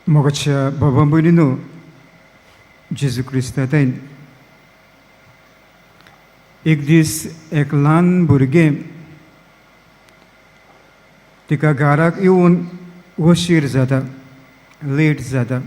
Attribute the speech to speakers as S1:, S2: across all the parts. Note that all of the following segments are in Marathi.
S1: मोगाच्या बाबा भयणीनो जेजू क्रिस्तांतायन एक दीस एक ल्हान भुरगें तिका घराक येवन उशीर जाता, लेट जाता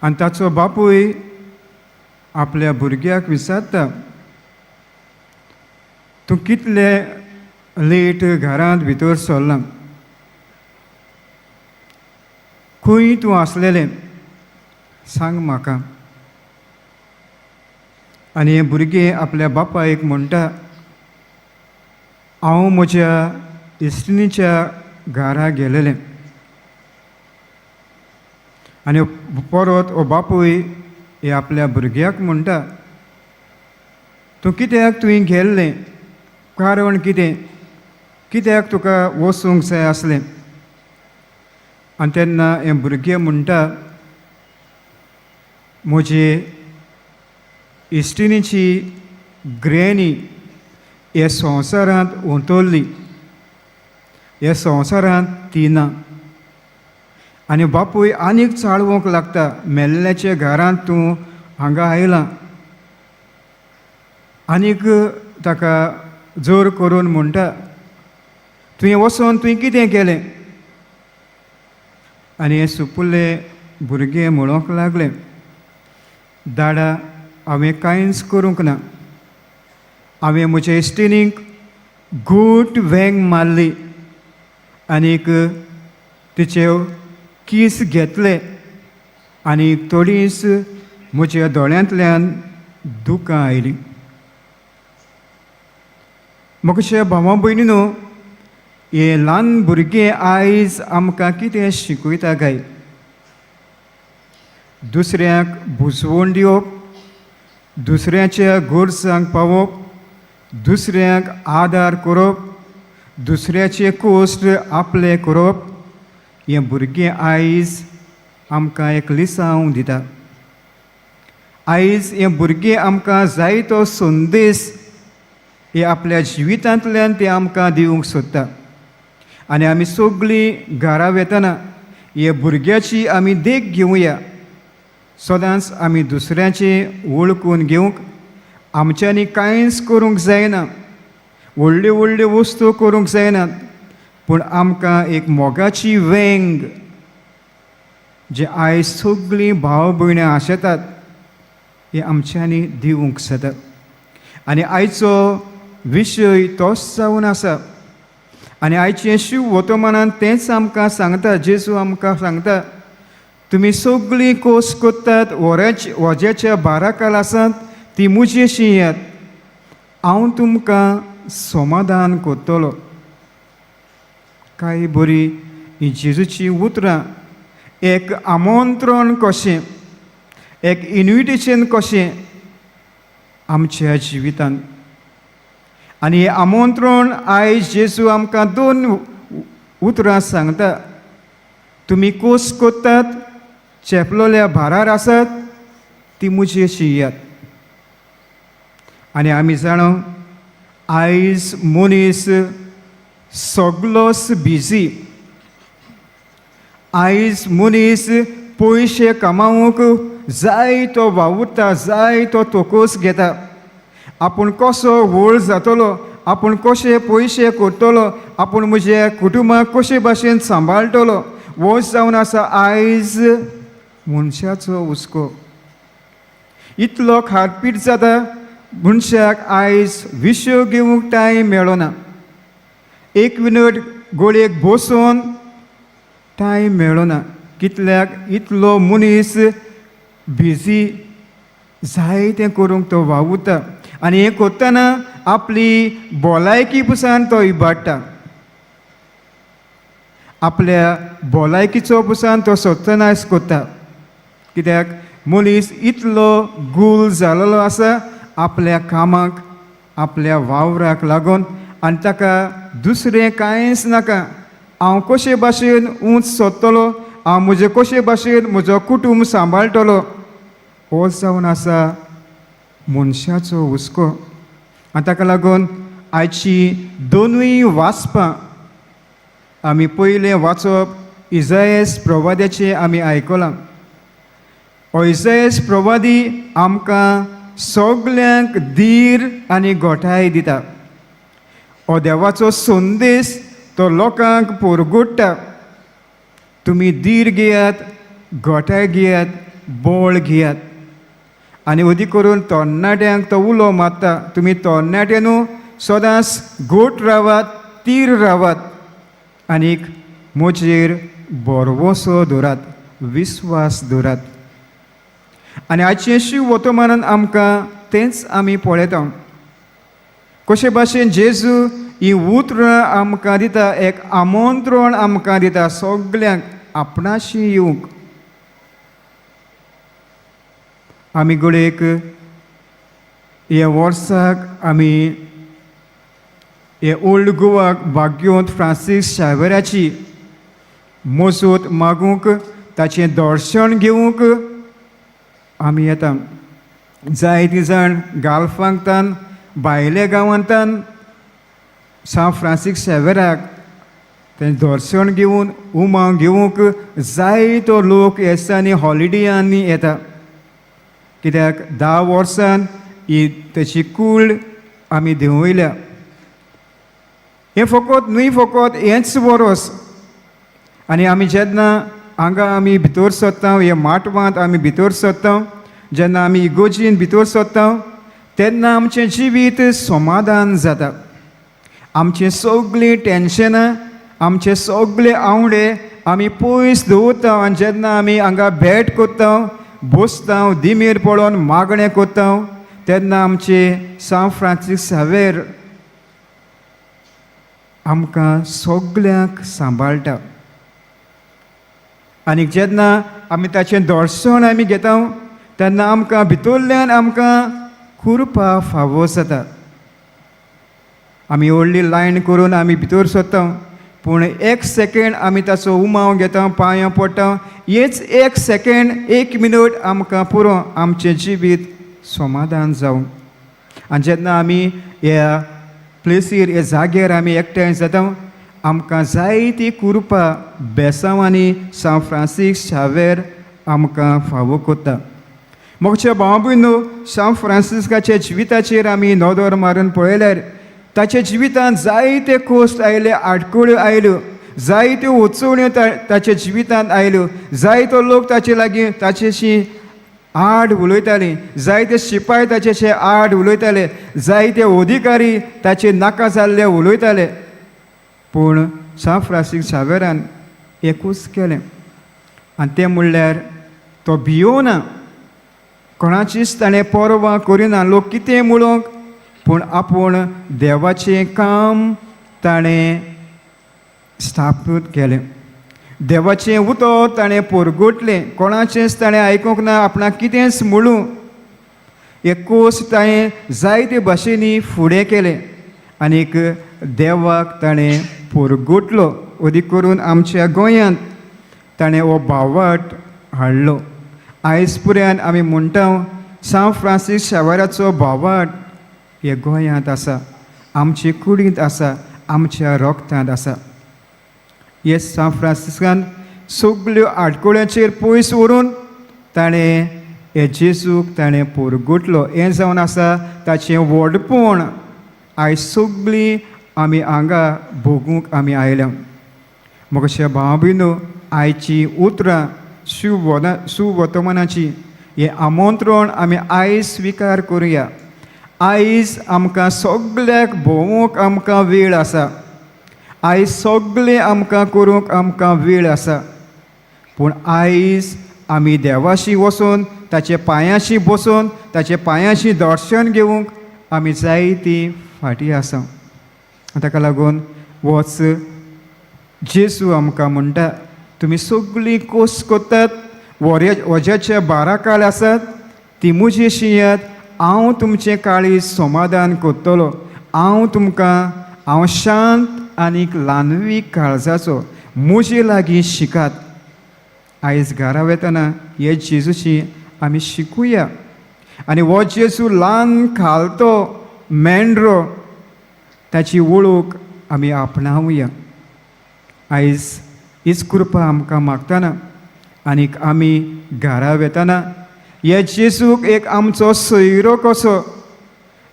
S1: आनी ताचो बापूय आपल्या भुरग्याक विचारता, तूं कितले लेट घरांत भितर सरलां, खंय तूं आसलेलें सांग म्हाका. आनी हें भुरगें आपल्या बापायक म्हणटा, हांव म्हज्या इश्टिणीच्या घरा गेलेलें. आनी परत हो बापूय हे आपल्या भुरग्याक म्हणटा, तूं कित्याक तुवें गेल्लें, कारण कितें, कित्याक तुका वचूंक जाय आसलें. आनी तेन्ना हें भुरगें म्हणटा, म्हजे इश्टिणीची ग्रॅनी हे संवसारांत उतरली, हे संवसारांत ती ना. आनी बापूय आनीक चाळवूंक लागता, मेल्ल्याच्या घरांत तूं हांगा आयलां. आनीक ताका जोर करून म्हणटा, तुवें वचोन तुवें कितें केलें. आनी हें सुपुल्लें भुरगें म्हणूंक लागलें, दाडा हांवें कांयच करूंक ना. हांवें म्हज्या इश्टिणीक घूट वेंग मारली आनीक तिचे कीस घेतले आनी थोडींच म्हज्या दोळ्यांतल्यान दुकां आयलीं. मोगाच्या भावा भयणीनो, हें ल्हान भुरगें आयज आमकां कितें शिकयता काय. दुसऱ्याक बुजवण दिवप, दुसऱ्याच्या गरजांक पावप, दुसऱ्याक आदार करप, दुसऱ्याचे कश्ट आपले करप, हें भुरगें आयज आमकां एक लिसांव दिता. आयज हें भुरगें आमकां जायतो संदेश हे आपल्या जिवितांतल्यान तें आमकां दिवंक सोदता. आनी आमी सगळीं घरा वेतना हे भुरग्याची आमी देख घेवया. सदांच आमी दुसऱ्याचें वळखून घेवंक आमच्यांनी कांयच करूंक जायना, व्हडल्यो व्हडल्यो वस्तू करूंक जायनात, पूण आमकां एक मोगाची वेंग जे आयज सगळीं भाव भयण्या आशेतात हे आमच्यांनी दिवंक जाता. आनी आयचो विशय तोच जावन आसा. आनी आयचें शिव वर्तमानांत तेंच आमकां सांगता. जेजू आमकां सांगता, तुमी सगळीं कोस कोत्तात, वज्याच्या भाराखाल आसात, ती म्हजी शिंयात, हांव तुमकां समाधान कोत्तलो. काय बरी ही जेजूची उतरां, एक आमंत्रण कशें, एक इन्विटेशन कशें आमच्या जिवितांत. आनी हें आमंत्रण आयज जेजू आमकां 2 उतरां सांगता. तुमी कोस कोत्तात, चेपलोल्या भारार आसात, ती म्हजी शिंयात. आनी आमी जाणो, आयज मनीस सगळोच बिजी. आयज मनीस पयशे कमावूंक जाय तो वावुरता, जाय तो तोकोस घेता. आपूण कसो व्हड जातलो, आपूण कशे पयशे करतलो, आपूण म्हज्या कुटुंबाक कशे भाशेन सांबाळटलो, हो जावन आसा आयज मनशाचो हुस्को. इतलो खारपीट जाता, मनशाक आयज विशय घेवंक टायम मेळना. 1 मिनट गोळयेक बसोन टायम मेळना. कितल्याक इतलो मनीस बिजी, जाय तें करूंक तो वावुरता. आनी हें करतना आपली भलायकी पुसान तो इबाडटा. आपल्या भलायकीचो पुसान तो सत्यानाश करता. कित्याक मनीस इतलो गूल जाल्लो आसा आपल्या कामाक, आपल्या वावराक लागून, आनी ताका दुसरें कांयच नाका. हांव कशे भाशेन उंच सोदतलो, हांव म्हजे कशे भाशेन म्हजो कुटूंब सांबाळटलो, हो जावन आसा मनशाचो हुस्को. आनी ताका लागून आयची 2 वाचपां आमी पयलें वाचप इजायस प्रवाद्याचे आमी आयकलां. हो इजायस प्रवादी आमकां सगल्यांक धीर आनी घोटाय दिता. हो देवाचो संदेश तो लोकांक परगोडटा. तुमी धीर घेयात, घोटाय घेयात, बोळ घेयात. आनी उदी करून तरणाट्यांक तो उलो मारता, तुमी तरणाटे न्हू, सदांच घोट रावात, तीर रावात, आनीक म्हजेर भरवोसो दवरात, विस्वास दवरात. आनी आजचे शिव वर्तमानान आमकां तेंच आमी पळयता. कशे भाशेन जेजू ही उतरां आमकां दिता, एक आमंत्रण आमकां दिता सगल्यांक आपणाशी येवंक. आमी घडयेक ह्या वर्साक आमी हे ओल्ड गोवाक भाग्योंत फ्रांसीस शावेराची मजत मागूंक, ताचें दर्शन घेवंक आमी येता. जायतीं जाण गाल्फांतान, भायल्या गांवांतान सान फ्रांसीस शावेराक तें दर्शन घेवन उमांव घेवंक जायतो लोक ह्या दिसांनी हॉलिडेयांनी येता. कित्याक 10 वर्सान ही तेची कूड आमी देंवयल्या. हें फकत न्हय, फकत हेंच वरोस. आनी आमी जेन्ना हांगा आमी भितर सरता, हे माटवांत आमी भितर सरता, जेन्ना आमी इगोजीन भितर सरता, तेन्ना आमचें जिवीत समाधान जाता. आमचें सगळीं टेन्शनां, आमचे सगळे आवडे आमी पयस दवरता. आनी जेन्ना आमी हांगा भेट करता, बसता, दिमेर पळोवन मागणें करता, तेन्ना आमचे सान फ्रांसीस शावेर आमकां सगल्यांक सांबाळटा. आनी जेन्ना आमी ताचें दर्शन आमी घेता, तेन्ना आमकां भितरल्यान आमकां खुरपा फावो जाता. आमी व्हडली लायन करून आमी भितर सरता, पूण 1 सेकंड आमी ताचो उमाव घेता, पांयां पडटा, हेच 1 सेकंड, 1 मिनट आमकां पुरो आमचें जिवीत समाधान जावंक. आनी जेन्ना आमी ह्या प्लेसीर, ह्या जाग्यार आमी एकठांय जाता, आमकां जायतीं कुरपां बेसांवांनी सान फ्रांसीस शावेर आमकां फावो करता. मोगच्या भाव भयणो, सान फ्रांसिस्काच्या जिविताचेर आमी नदर मारून पळयल्यार ताच्या जिवितांत जायते कोश्ट आयले, आडखळ्यो आयल्यो, जायत्यो वचोवण्यो ताच्या जिवितांत आयल्यो. जायतो लोक ताचे लागीं ताचेशी आड उलयतालीं, जायते शिपाय ताचेशे आड उलयताले, जायते अधिकारी ताचे नाका जाल्ले उलयताले. पूण सान फ्रांसीस शावेरान एकूच केलें, आनी तें म्हणल्यार तो भियोना, कोणाचीच ताणें परवा करिना लोक कितें म्हणूंक, पूण आपूण देवाचें काम ताणें स्थापीत केलें. देवाचें उतर ताणें परगोटलें, कोणाचेंच ताणें आयकूंक ना, आपणाक कितेंच म्हणूं. एक कोस ताणें जायते भाशेनी फुडें केलें आनीक देवाक ताणें परगोटलो. अदीक करून आमच्या गोंयांत ताणें हो भावार्थ हाडलो. आयज पर्यंत आमी म्हणटा सान फ्रांसीस शावेराचो भावार्थ हे गोंयांत आसा, आमचे कुडींत आसा, आमच्या रोगतांत आसा. हे सान फ्रांसिस्कान सगल्यो आडखळ्यांचेर पयस व्हरून ताणें हे जेजूक ताणें परगोटलो. हें जावन आसा ताचें व्हडपण आयज सगळीं आमी हांगा भोगूंक आमी आयल्या. मोगशे भाव भयणो, आयची उतरां सुवर्तमानाची हें आमंत्रण आमी आयज स्विकार करुया. आयज आमकां सगळ्याक भोवूंक आमकां वेळ आसा, आयज सगळें आमकां करूंक आमकां वेळ आसा. पूण आयज आमी देवाशी वचून, ताचे पांयाशी बसून, ताचे पांयाशी दर्शन घेवंक आमी जायतीं फाटीं आसा. ताका लागून वच जेजू आमकां म्हणटा, तुमी सगळीं कोस करतात, वज्याचे 12 काळ आसात, ती म्हजेशी येयात, हांव तुमचें काळीज समाधान करतलो. हांव शांत आनीक ल्हानवीक काळजाचो, म्हजे लागीं शिकात. आयज घरा वेतना हे जेजूची आमी शिकुया. आनी हो जेजू ल्हान खालतो मेंढरो, ताची वळख आमी आपणावया. आयज हीच कृपा आमकां मागतना आनीक आमी घरा वेतना हे जेजूक एक आमचो सोयरो कसो,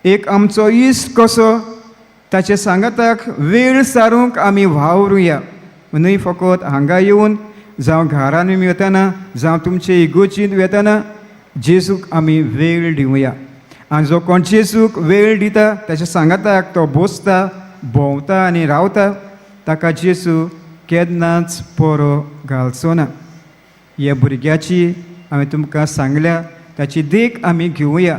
S1: एक आमचो इश्ट कसो ताचे सांगाताक वेळ सारूंक आमी वावरुया. न्हय फकत हांगा येवन जावं घरान वतना जावं तुमचे इगोजींत वेतना जेजूक आमी वेळ दिवया. आनी जो कोण जेजूक वेळ दिता ताच्या सांगाताक तो बसता, भोंवता आनी रावता, ताका जेजू केन्नाच परो घालचो ना. ह्या भुरग्याची हांवें तुमकां सांगल्या ताची देख आमी घेवया.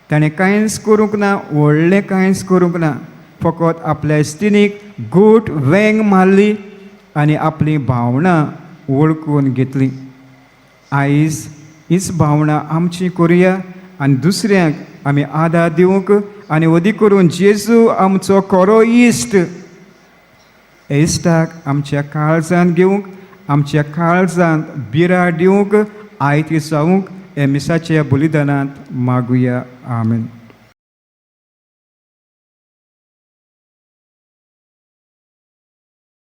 S1: ताणें कांयच करूंक ना, व्हडलें कांयच करूंक ना, फकत आपल्या इश्टिणीक घूट वेंग मारली आनी आपली भावना वळखून घेतली. आयज हीच भावना आमची करुया आनी दुसऱ्यांक आमी आदार दिवंक आनी वदी करून जेजू आमचो खरो इश्ट हे इश्टाक आमच्या काळजांत घेवंक, आमच्या काळजांत बिराड दिवंक, आयती जावंक हे मिसाच्या बलिदानांत मागुया. आमेन.